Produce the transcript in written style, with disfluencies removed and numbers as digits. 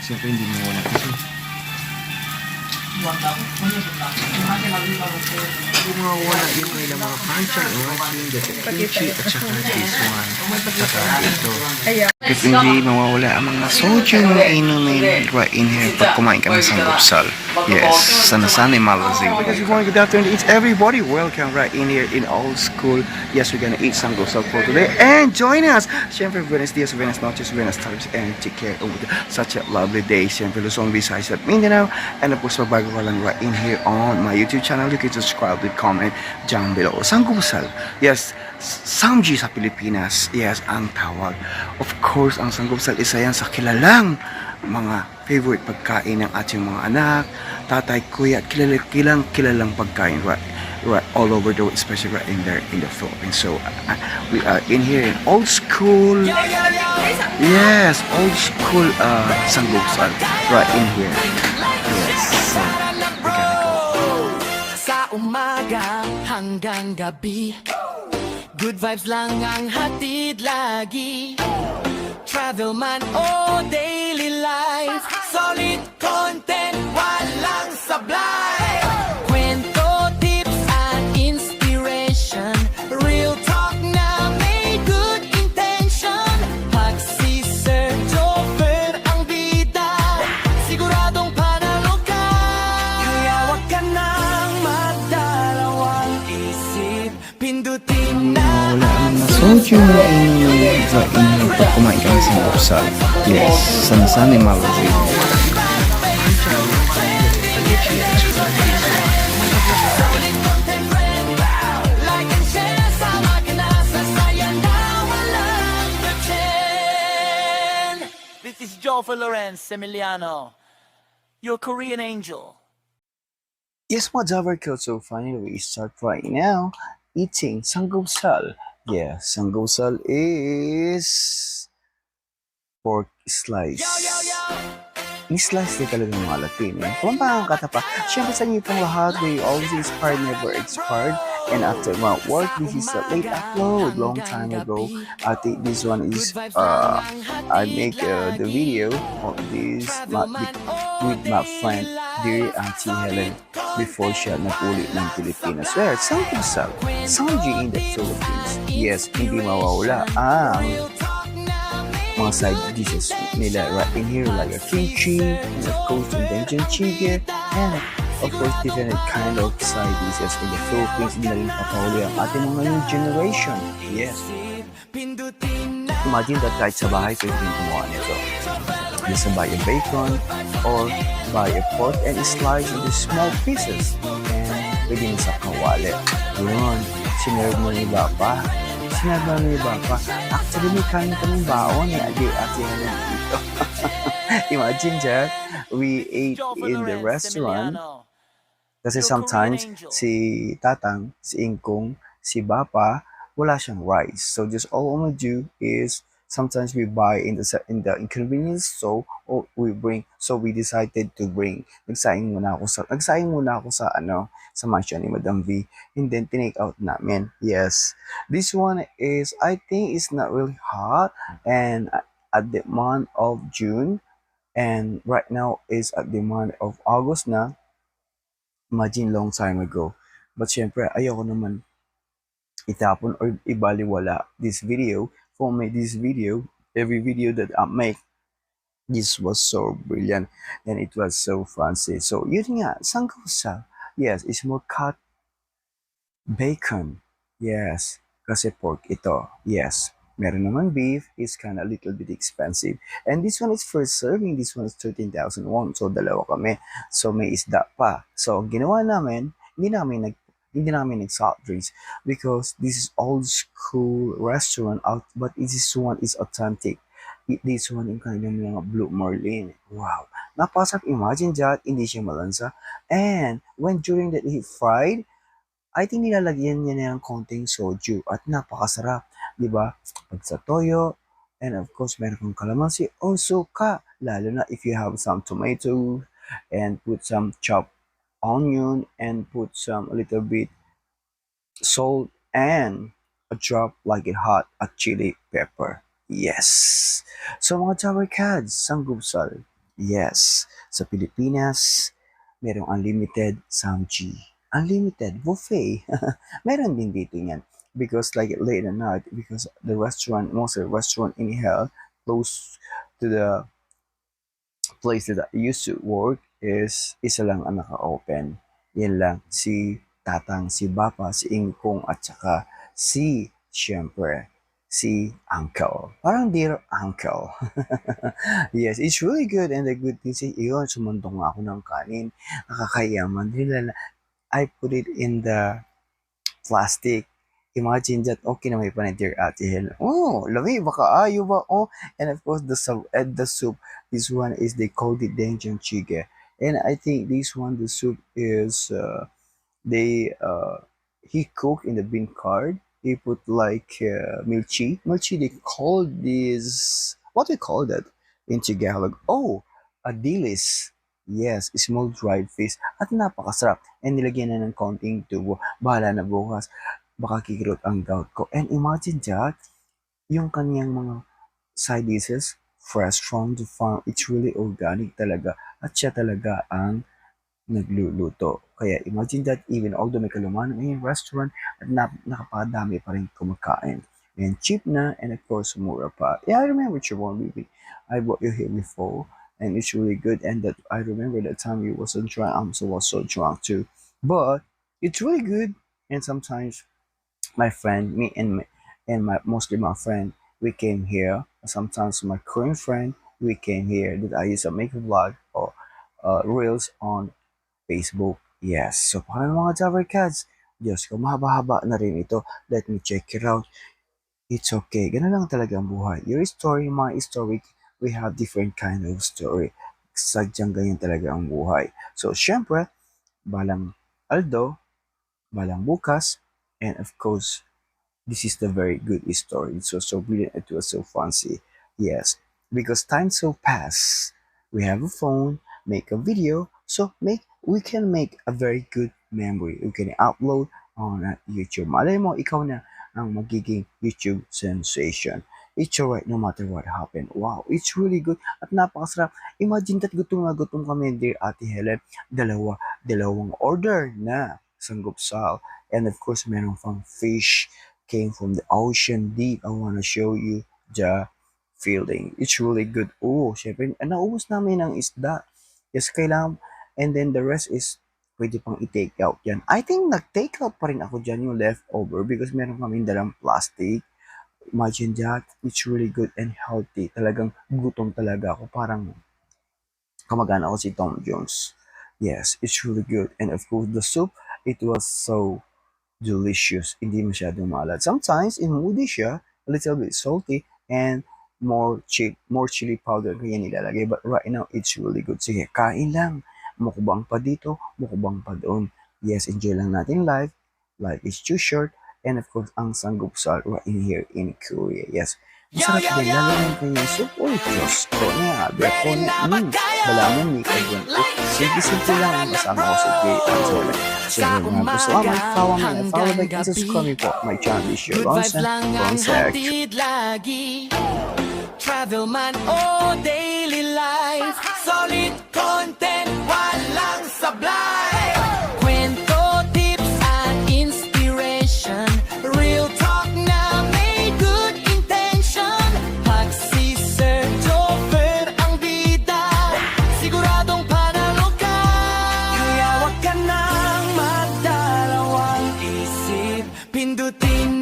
Siyempre hindi mo wala kasi kung mawawala yung ilang mga panchay o ating kimchi at saka this one at saka ito. Kasi hindi mawawala ang mga soju na inumin right in here pag kumain ka ng sanggupsal. Yes, sana-sana malazing. Because good morning, good afternoon, it's everybody. Welcome right in here in old school. Yes, we're gonna eat sanggupsal for today. And join us! Siyempre, buenos dias, buenas noches, buenas tardes, and take care of such a lovely day. Siyempre, Luzon, Visayas at Mindanao. And of course, bago ka lang right in here on my YouTube channel, you can subscribe with comment down below. Sanggupsal. Yes, Samji sa Pilipinas. Yes, ang tawag. Of course, ang sanggupsal isa yan sa kilalang mga favorite pagkain ng ating mga anak, tatay, kuya, at kilalang pagkain right all over the world, especially right in there in the Philippines. So we are in here in old school, yes, old school sanggupsal right in here. Yes, so we gotta go. Sa umaga hanggang gabi, good vibes lang ang hatid lagi. Travel man o daily life, solid content, walang sablay. Kwento, tips at inspiration, real talk na may good intention. Pag si Sir Joffer ang bida, siguradong panalo ka. Kaya wag ka nang magdalawang isip, pindutin na Wala ang soju na inumin right in here pag kumain ka ng sanggupsal. Yes, sana-sana malazing. like and share, sama ka na sa saya na walang pretend. This is Joffer Lawrence Emiliano, your Korean angel. Yes, mga Java Coach, so finally we start right now eating sanggupsal. Yeah, sanggupsal is pork slice. I-slice din talaga ng mga Latin. Kung makakata pa, syempre sa inyo pong lahat, we always inspired, never expired. And after my work, this is a late upload, long time ago. I think this one is, I make the video of this with my friend, dear Auntie Helen, before siya nag-ulit ng Pilipinas. Where, sanggupsal, Samji in the Philippines. Yes, hindi mawawala ang mga side dishes nila right in here like a kimchi and of course Indonesian chicken and of course different kind of side dishes in the Philippines. Hindi na rin papahuli ang ating mga new generation. Yes, imagine that kahit sa bahay pwede rin gumawa nito. Just buy a bacon or buy a pork and slice into small pieces and pwede mo sa kawali. Yun, sinerve mo ng iba pa. Sinabi ng iba pa, actually may kanin kaming baon na adi at yan dito. Imagine that, we ate in the restaurant kasi sometimes si Tatang, si Ingkong, si Bapa, wala siyang rice. So just all I'm gonna do is sometimes we buy in the inconvenience store or we decided to bring. Nagsaing muna ako sa sa mansion ni Madam V, and then tinake out namin. Yes, this one is, I think it's not really hot, and at the month of June, and right now is at the month of August na. Imagine long time ago. But syempre, ayoko naman itapon or ibaliwala this video. For me, this video, every video that I make, this was so brilliant and it was so fancy. So yun nga, sanggupsal. Yes, it's more cut bacon. Yes, kasi pork ito. Yes, meron naman beef. It's kind of a little bit expensive. And this one is first serving. This one is 13,000 won. So dalawa kami. So may isda pa. So ginawa namin, hindi namin nag-soft drinks because this is old school restaurant out, but this one is authentic. This one yung kanilang mga Blue Marlin. Wow. Napasarap, imagine that, hindi siya malansa. And when during that he fried, I think nilalagyan niya ng konting soju at napakasarap. Diba? Pag sa toyo, and of course, meron kang kalamansi o suka. Lalo na if you have some tomato and put some chopped onion and put some a little bit salt and a drop like it hot a chili pepper. Yes. So mga Tower Cats, sanggupsal. Yes, sa Pilipinas, merong unlimited samji. Unlimited buffet. Meron din dito yan. Because like late at night, because the restaurant, most of the restaurant in here, close to the place that I used to work is isa lang ang naka-open. Yan lang, si Tatang, si Bapa, si Ingkong, at saka siyempre, si Uncle. Parang dear Uncle. Yes, it's really good and the good thing is, yun, sumundong nga ako ng kanin. Nakakayaman. I put it in the plastic. Imagine that, okay na may panay Ate Helen. Oh, lami, baka ayo ba? Oh, and of course, the soup. This one is, they called it Denjang Chige. And I think this one, the soup is, they, he cooked in the bean card. He put like milchi. Milchi, they call this, what do you call that in Tagalog? Oh, a dilis. Yes, small dried fish. At napakasarap. And nilagyan na ng konting tubo. Bahala na bukas. Baka kikirot ang gout ko. And imagine that, yung kanyang mga side dishes, fresh from the farm. It's really organic talaga. At siya talaga ang nagluluto. Kaya imagine that, even although may kalumanan ng restaurant, at nakapakadami pa rin kumakain. And cheap na, and of course, mura pa. Yeah, I remember Chabon Baby. I bought you here before, and it's really good. And that I remember that time you wasn't drunk, was so drunk too. But it's really good. And sometimes my friend, me and my mostly my friend, we came here. Sometimes my current friend, we came here. That I used to make a vlog or reels on Facebook. Yes. So, paano mga Jabber Cats? Diyos ko, mahaba-haba na rin ito. Let me check it out. It's okay. Ganun lang talaga ang buhay. Your story, my story, we have different kind of story. Sadyang ganyan talaga ang buhay. So, syempre, balang Aldo, balang bukas, and of course, this is the very good story. It was so brilliant. It was so fancy. Yes, because time so pass. We have a phone, make a video, so we can make a very good memory. We can upload on YouTube. Malay mo, ikaw na ang magiging YouTube sensation. It's alright no matter what happened. Wow, it's really good at napakasarap. Imagine that, gutom na gutom kami, dear Ate Helen. Dalawang order na sanggupsal. And of course, meron pang fish came from the ocean deep. I want to show you the feeling. It's really good. Oh, syempre, naubos namin ang isda. Yes, kailangan. And then the rest is pwede pang i-take out yan. I think nag-take out pa rin ako dyan yung leftover because meron kaming dalang plastic. Imagine that. It's really good and healthy. Talagang gutom talaga ako. Parang kamagana ako si Tom Jones. Yes, it's really good. And of course, the soup, it was so delicious. Hindi masyadong maalat. Sometimes, in moody siya, a little bit salty, and more chili powder kaya nilalagay. But right now, it's really good. Sige, kain lang. Mukbang pa dito, mukbang pa doon. Yes, enjoy lang natin life. Life is too short. And of course, ang sanggupsal right in here in Korea. Yes. Masarap din. Lalo lang kayo soup. Uy, Diyos ko na. Beko na. Balaman ni Kagwan. Simple lang. Masama ko si Gay Anzola. Sige mga po. Salamat. Follow like and subscribe me po. My channel is your Ronson. Ronsec. Travel man o daily life, solid content, walang sablay. Kwento, tips at inspiration, real talk na may good intention. Pag si Sir Joffer ang bida, siguradong panalo ka. Kaya wag ka nang magdalawang isip, pindutin